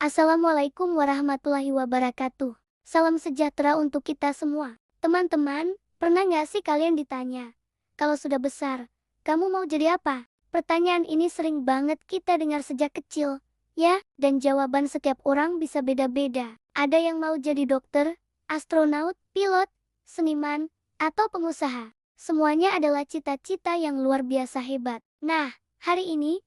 Assalamualaikum warahmatullahi wabarakatuh. Salam sejahtera untuk kita semua. Teman-teman, pernah nggak sih kalian ditanya, kalau sudah besar, kamu mau jadi apa? Pertanyaan ini sering banget kita dengar sejak kecil, ya, dan jawaban setiap orang bisa beda-beda. Ada yang mau jadi dokter, astronaut, pilot, seniman, atau pengusaha. Semuanya adalah cita-cita yang luar biasa hebat. Nah, hari ini,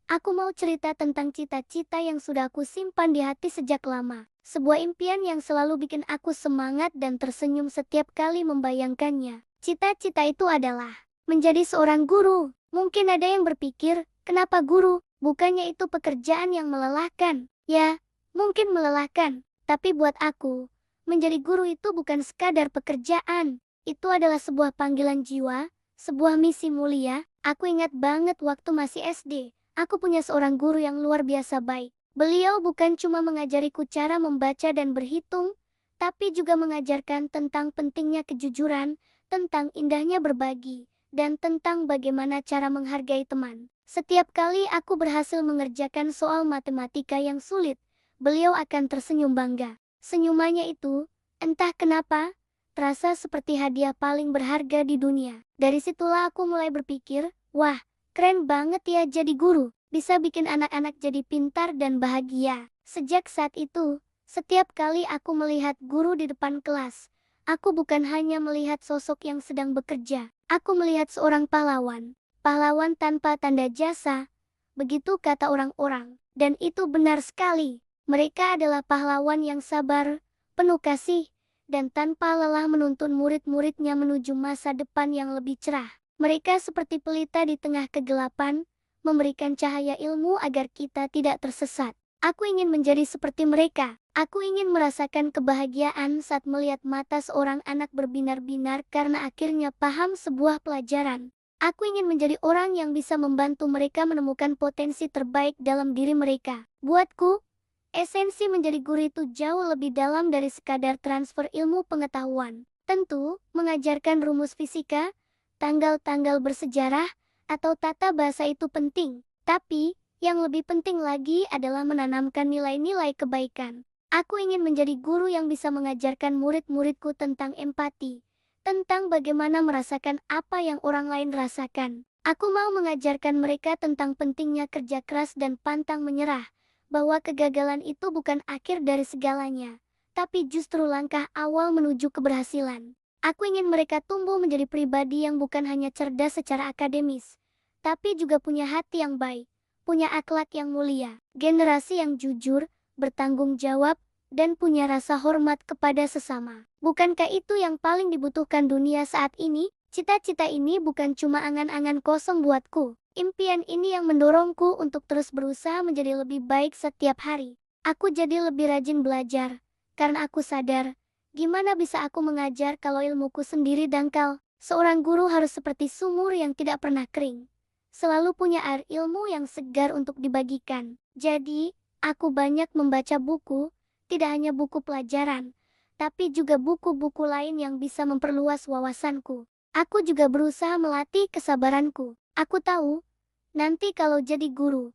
aku mau cerita tentang cita-cita yang sudah aku simpan di hati sejak lama. Sebuah impian yang selalu bikin aku semangat dan tersenyum setiap kali membayangkannya. Cita-cita itu adalah menjadi seorang guru. Mungkin ada yang berpikir, kenapa guru? Bukannya itu pekerjaan yang melelahkan? Ya, mungkin melelahkan. Tapi buat aku, menjadi guru itu bukan sekadar pekerjaan. Itu adalah sebuah panggilan jiwa, sebuah misi mulia. Aku ingat banget waktu masih SD. Aku punya seorang guru yang luar biasa baik. Beliau bukan cuma mengajariku cara membaca dan berhitung, tapi juga mengajarkan tentang pentingnya kejujuran, tentang indahnya berbagi, dan tentang bagaimana cara menghargai teman. Setiap kali aku berhasil mengerjakan soal matematika yang sulit, beliau akan tersenyum bangga. Senyumannya itu, entah kenapa, terasa seperti hadiah paling berharga di dunia. Dari situlah aku mulai berpikir, wah, keren banget ya jadi guru, bisa bikin anak-anak jadi pintar dan bahagia. Sejak saat itu, setiap kali aku melihat guru di depan kelas, aku bukan hanya melihat sosok yang sedang bekerja, aku melihat seorang pahlawan. Pahlawan tanpa tanda jasa, begitu kata orang-orang. Dan itu benar sekali. Mereka adalah pahlawan yang sabar, penuh kasih, dan tanpa lelah menuntun murid-muridnya menuju masa depan yang lebih cerah. Mereka seperti pelita di tengah kegelapan, memberikan cahaya ilmu agar kita tidak tersesat. Aku ingin menjadi seperti mereka. Aku ingin merasakan kebahagiaan saat melihat mata seorang anak berbinar-binar karena akhirnya paham sebuah pelajaran. Aku ingin menjadi orang yang bisa membantu mereka menemukan potensi terbaik dalam diri mereka. Buatku, esensi menjadi guru itu jauh lebih dalam dari sekadar transfer ilmu pengetahuan. Tentu, mengajarkan rumus fisika, tanggal-tanggal bersejarah, atau tata bahasa itu penting. Tapi, yang lebih penting lagi adalah menanamkan nilai-nilai kebaikan. Aku ingin menjadi guru yang bisa mengajarkan murid-muridku tentang empati, tentang bagaimana merasakan apa yang orang lain rasakan. Aku mau mengajarkan mereka tentang pentingnya kerja keras dan pantang menyerah, bahwa kegagalan itu bukan akhir dari segalanya, tapi justru langkah awal menuju keberhasilan. Aku ingin mereka tumbuh menjadi pribadi yang bukan hanya cerdas secara akademis, tapi juga punya hati yang baik, punya akhlak yang mulia, generasi yang jujur, bertanggung jawab, dan punya rasa hormat kepada sesama. Bukankah itu yang paling dibutuhkan dunia saat ini? Cita-cita ini bukan cuma angan-angan kosong buatku. Impian ini yang mendorongku untuk terus berusaha menjadi lebih baik setiap hari. Aku jadi lebih rajin belajar, karena aku sadar, gimana bisa aku mengajar kalau ilmuku sendiri dangkal? Seorang guru harus seperti sumur yang tidak pernah kering. Selalu punya air ilmu yang segar untuk dibagikan. Jadi, aku banyak membaca buku, tidak hanya buku pelajaran, tapi juga buku-buku lain yang bisa memperluas wawasanku. Aku juga berusaha melatih kesabaranku. Aku tahu, nanti kalau jadi guru,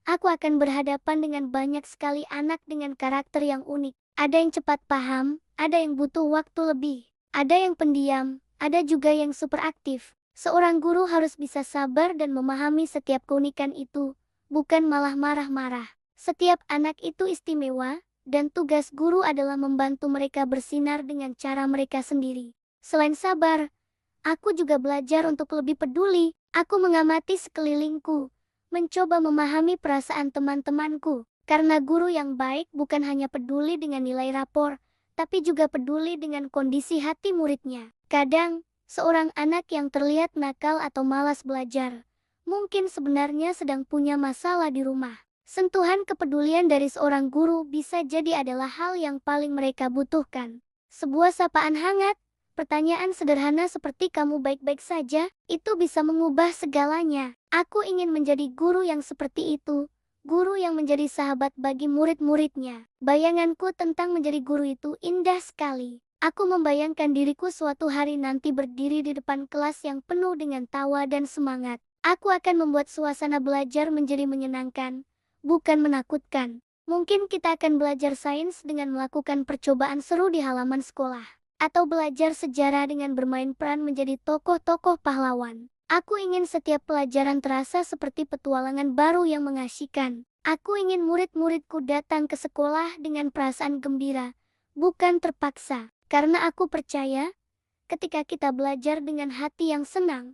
aku akan berhadapan dengan banyak sekali anak dengan karakter yang unik. Ada yang cepat paham, ada yang butuh waktu lebih, ada yang pendiam, ada juga yang super aktif. Seorang guru harus bisa sabar dan memahami setiap keunikan itu, bukan malah marah-marah. Setiap anak itu istimewa, dan tugas guru adalah membantu mereka bersinar dengan cara mereka sendiri. Selain sabar, aku juga belajar untuk lebih peduli. Aku mengamati sekelilingku, mencoba memahami perasaan teman-temanku, karena guru yang baik bukan hanya peduli dengan nilai rapor, tapi juga peduli dengan kondisi hati muridnya. Kadang, seorang anak yang terlihat nakal atau malas belajar, mungkin sebenarnya sedang punya masalah di rumah. Sentuhan kepedulian dari seorang guru bisa jadi adalah hal yang paling mereka butuhkan. Sebuah sapaan hangat, pertanyaan sederhana seperti "kamu baik-baik saja?" itu bisa mengubah segalanya. Aku ingin menjadi guru yang seperti itu, guru yang menjadi sahabat bagi murid-muridnya. Bayanganku tentang menjadi guru itu indah sekali. Aku membayangkan diriku suatu hari nanti berdiri di depan kelas yang penuh dengan tawa dan semangat. Aku akan membuat suasana belajar menjadi menyenangkan, bukan menakutkan. Mungkin kita akan belajar sains dengan melakukan percobaan seru di halaman sekolah. Atau belajar sejarah dengan bermain peran menjadi tokoh-tokoh pahlawan. Aku ingin setiap pelajaran terasa seperti petualangan baru yang mengasyikan. Aku ingin murid-muridku datang ke sekolah dengan perasaan gembira, bukan terpaksa. Karena aku percaya, ketika kita belajar dengan hati yang senang,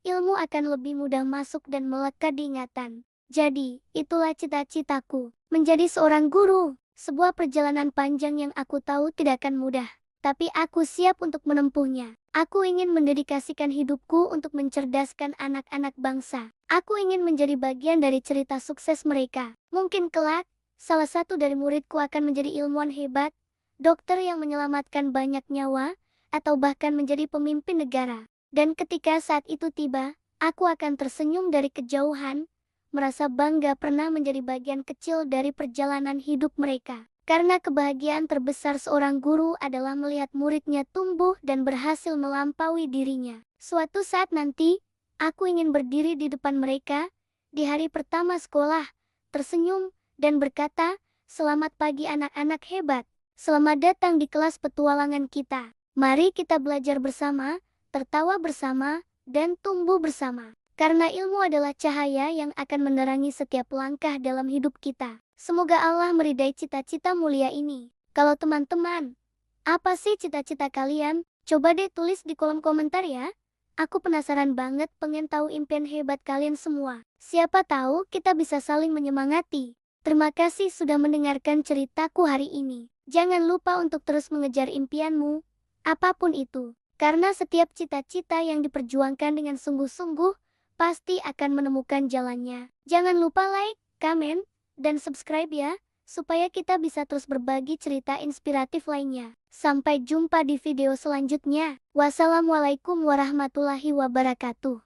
ilmu akan lebih mudah masuk dan melekat di ingatan. Jadi, itulah cita-citaku, menjadi seorang guru. Sebuah perjalanan panjang yang aku tahu tidak akan mudah, tapi aku siap untuk menempuhnya. Aku ingin mendedikasikan hidupku untuk mencerdaskan anak-anak bangsa. Aku ingin menjadi bagian dari cerita sukses mereka. Mungkin kelak, salah satu dari muridku akan menjadi ilmuwan hebat, dokter yang menyelamatkan banyak nyawa, atau bahkan menjadi pemimpin negara. Dan ketika saat itu tiba, aku akan tersenyum dari kejauhan, merasa bangga pernah menjadi bagian kecil dari perjalanan hidup mereka. Karena kebahagiaan terbesar seorang guru adalah melihat muridnya tumbuh dan berhasil melampaui dirinya. Suatu saat nanti, aku ingin berdiri di depan mereka, di hari pertama sekolah, tersenyum, dan berkata, "Selamat pagi anak-anak hebat. Selamat datang di kelas petualangan kita. Mari kita belajar bersama, tertawa bersama, dan tumbuh bersama." Karena ilmu adalah cahaya yang akan menerangi setiap langkah dalam hidup kita. Semoga Allah meridai cita-cita mulia ini. Kalau teman-teman, apa sih cita-cita kalian? Coba deh tulis di kolom komentar ya. Aku penasaran banget pengen tahu impian hebat kalian semua. Siapa tahu kita bisa saling menyemangati. Terima kasih sudah mendengarkan ceritaku hari ini. Jangan lupa untuk terus mengejar impianmu, apapun itu. Karena setiap cita-cita yang diperjuangkan dengan sungguh-sungguh, pasti akan menemukan jalannya. Jangan lupa like, komen, dan subscribe ya, supaya kita bisa terus berbagi cerita inspiratif lainnya. Sampai jumpa di video selanjutnya. Wassalamualaikum warahmatullahi wabarakatuh.